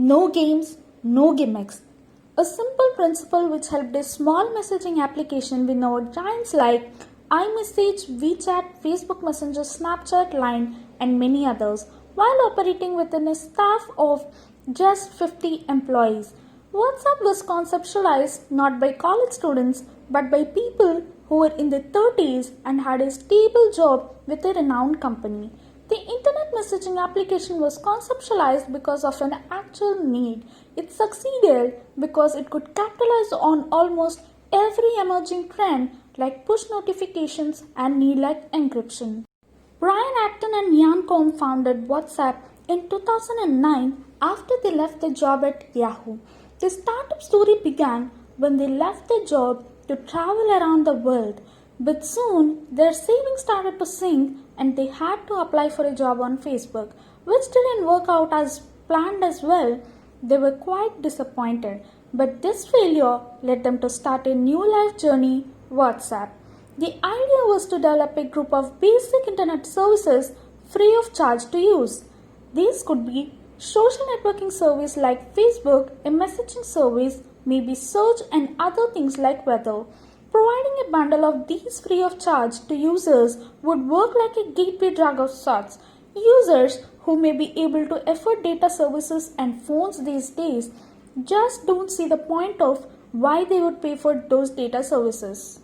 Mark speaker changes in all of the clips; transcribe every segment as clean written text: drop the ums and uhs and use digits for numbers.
Speaker 1: No games, no gimmicks. A simple principle which helped a small messaging application win over giants like iMessage, WeChat, Facebook Messenger, Snapchat, Line, and many others, while operating within a staff of just 50 employees. WhatsApp was conceptualized not by college students but by people who were in their 30s and had a stable job with a renowned company. The internet messaging application was conceptualized because of an actual need. It succeeded because it could capitalize on almost every emerging trend like push notifications and need like encryption. Brian Acton and Ian Combe founded WhatsApp in 2009 after they left their job at Yahoo. The startup story began when they left their job to travel around the world. But soon their savings started to sink and they had to apply for a job on Facebook, which didn't work out as planned as well. They were quite disappointed, but this failure led them to start a new life journey, WhatsApp. The idea was to develop a group of basic internet services free of charge to use. These could be social networking service like Facebook, a messaging service, maybe search and other things like weather. Providing a bundle of these free of charge to users would work like a gateway drug of sorts. Users who may be able to afford data services and phones these days just don't see the point of why they would pay for those data services.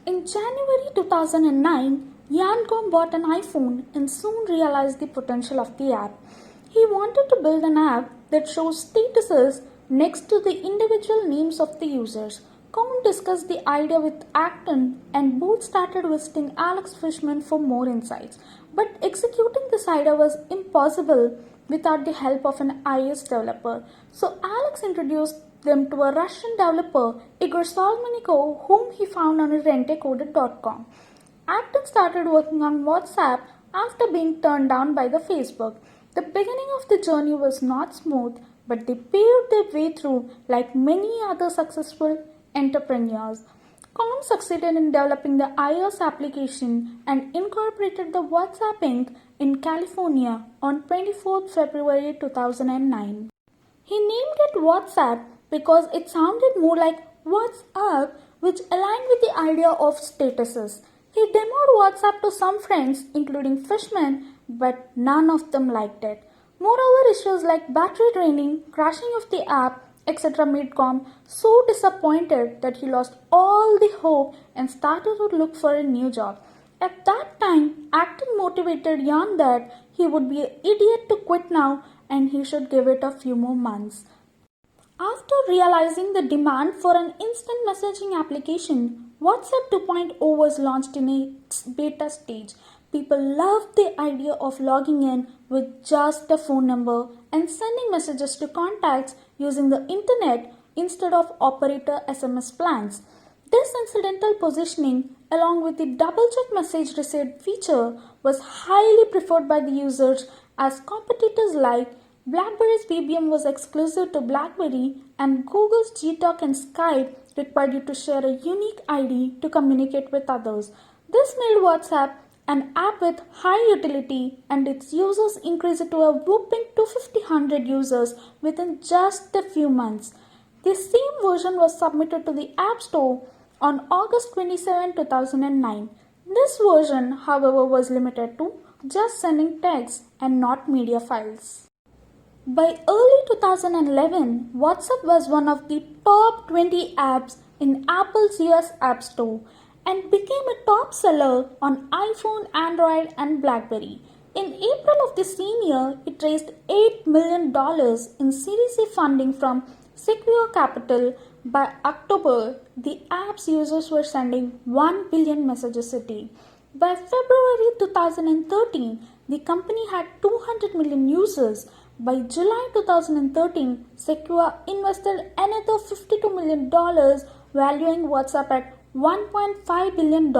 Speaker 1: In January 2009, Yancom bought an iPhone and soon realized the potential of the app. He wanted to build an app that shows statuses next to the individual names of the users. Combe discussed the idea with Acton and both started visiting Alex Fishman for more insights. But executing this idea was impossible without the help of an iOS developer. So Alex introduced them to a Russian developer, Igor Solmeniko, whom he found on rentecoded.com. Acton started working on WhatsApp after being turned down by the Facebook. The beginning of the journey was not smooth, but they paved their way through like many other successful entrepreneurs. Combe succeeded in developing the iOS application and incorporated the WhatsApp Inc. in California on 24 February 2009. He named it WhatsApp because it sounded more like What's Up, which aligned with the idea of statuses. He demoed WhatsApp to some friends, including Fishman, but none of them liked it. Moreover, issues like battery draining, crashing of the app, etc. made Combe so disappointed that he lost all the hope and started to look for a new job. At that time, Acton motivated Ian that he would be an idiot to quit now and he should give it a few more months. After realizing the demand for an instant messaging application, WhatsApp 2.0 was launched in its beta stage. People loved the idea of logging in with just a phone number and sending messages to contacts using the internet instead of operator SMS plans. This incidental positioning, along with the double check message received feature, was highly preferred by the users as competitors like BlackBerry's BBM was exclusive to BlackBerry and Google's Gtalk and Skype required you to share a unique ID to communicate with others. This made WhatsApp an app with high utility and its users increased to a whopping 250 users within just a few months. The same version was submitted to the App Store on August 27, 2009. This version, however, was limited to just sending text and not media files. By early 2011, WhatsApp was one of the top 20 apps in Apple's US App Store and became a top seller on iPhone, Android, and BlackBerry. In April of the same year, it raised $8 million in Series A funding from Secure Capital. By October, the app's users were sending 1 billion messages a day. By February 2013, the company had 200 million users. By July 2013, Secure invested another $52 million, valuing WhatsApp at $1.5 billion.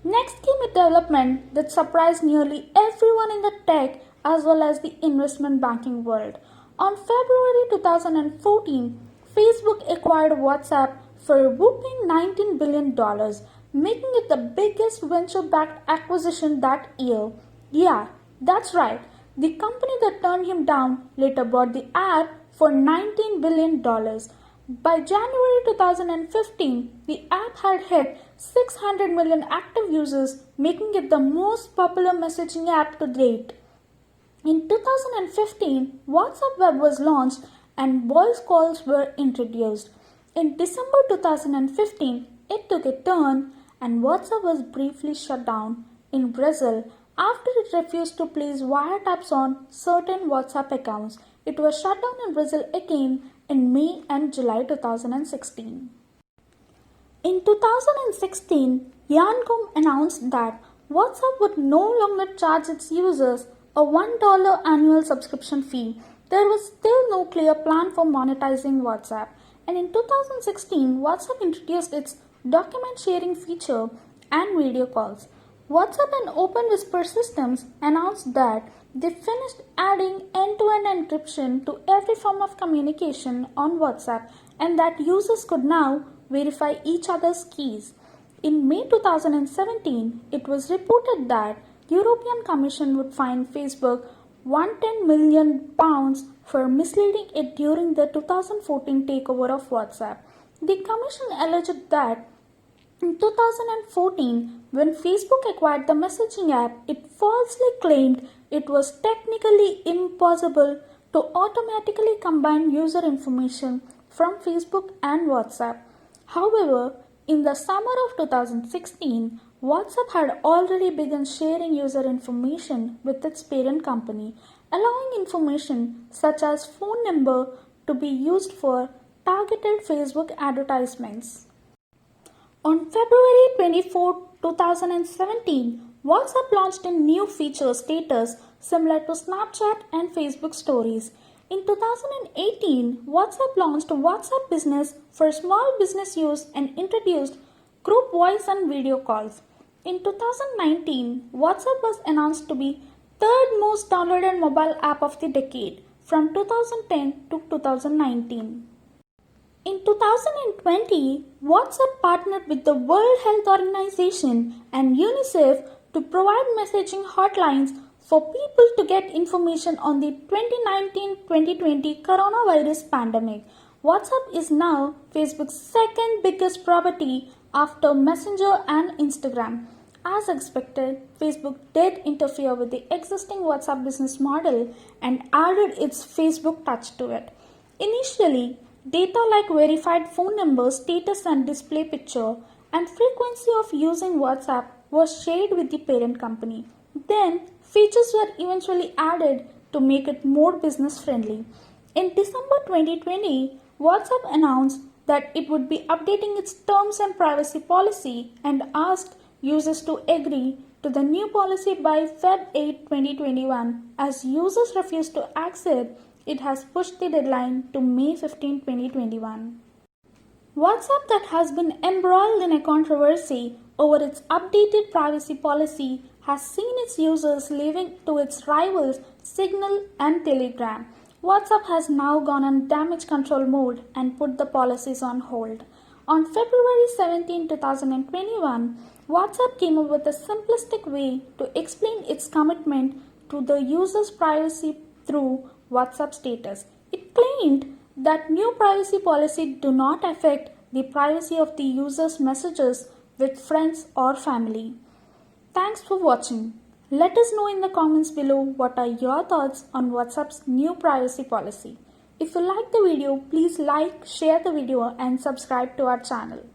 Speaker 1: Next came a development that surprised nearly everyone in the tech as well as the investment banking world. On February 2014, Facebook acquired WhatsApp for a whopping $19 billion, making it the biggest venture-backed acquisition that year. Yeah, that's right. The company that turned him down later bought the app for $19 billion. By January 2015, the app had hit 600 million active users, making it the most popular messaging app to date. In 2015, WhatsApp Web was launched and voice calls were introduced. In December 2015, it took a turn and WhatsApp was briefly shut down in Brazil after it refused to place wiretaps on certain WhatsApp accounts. It was shut down in Brazil again in May and July 2016. In 2016, Yancom announced that WhatsApp would no longer charge its users a $1 annual subscription fee. There was still no clear plan for monetizing WhatsApp, and in 2016, WhatsApp introduced its document sharing feature and video calls. WhatsApp and OpenWhisper systems announced that they finished adding end-to-end encryption to every form of communication on WhatsApp and that users could now verify each other's keys. In May 2017, it was reported that European Commission would fine Facebook £110 million for misleading it during the 2014 takeover of WhatsApp. The Commission alleged that in 2014, when Facebook acquired the messaging app, it falsely claimed it was technically impossible to automatically combine user information from Facebook and WhatsApp. However, in the summer of 2016, WhatsApp had already begun sharing user information with its parent company, allowing information such as phone number to be used for targeted Facebook advertisements. On February 24, 2017, WhatsApp launched a new feature status similar to Snapchat and Facebook Stories. In 2018, WhatsApp launched WhatsApp Business for small business use and introduced group voice and video calls. In 2019, WhatsApp was announced to be third most downloaded mobile app of the decade from 2010 to 2019. In 2020, WhatsApp partnered with the World Health Organization and UNICEF to provide messaging hotlines for people to get information on the 2019-2020 coronavirus pandemic. WhatsApp is now Facebook's second biggest property after Messenger and Instagram. As expected, Facebook did interfere with the existing WhatsApp business model and added its Facebook touch to it. Initially, data like verified phone number, status and display picture, and frequency of using WhatsApp was shared with the parent company. Then, features were eventually added to make it more business friendly. In December 2020, WhatsApp announced that it would be updating its terms and privacy policy and asked users to agree to the new policy by Feb 8, 2021. As users refused to accept, it has pushed the deadline to May 15, 2021. WhatsApp, that has been embroiled in a controversy over its updated privacy policy, has seen its users leaving to its rivals Signal and Telegram. WhatsApp has now gone on damage control mode and put the policies on hold. On February 17, 2021, WhatsApp came up with a simplistic way to explain its commitment to the user's privacy through WhatsApp status. It claimed that new privacy policy do not affect the privacy of the user's messages with friends or family. Thanks for watching. Let us know in the comments below what are your thoughts on WhatsApp's new privacy policy. If you like the video, please like, share the video and subscribe to our channel.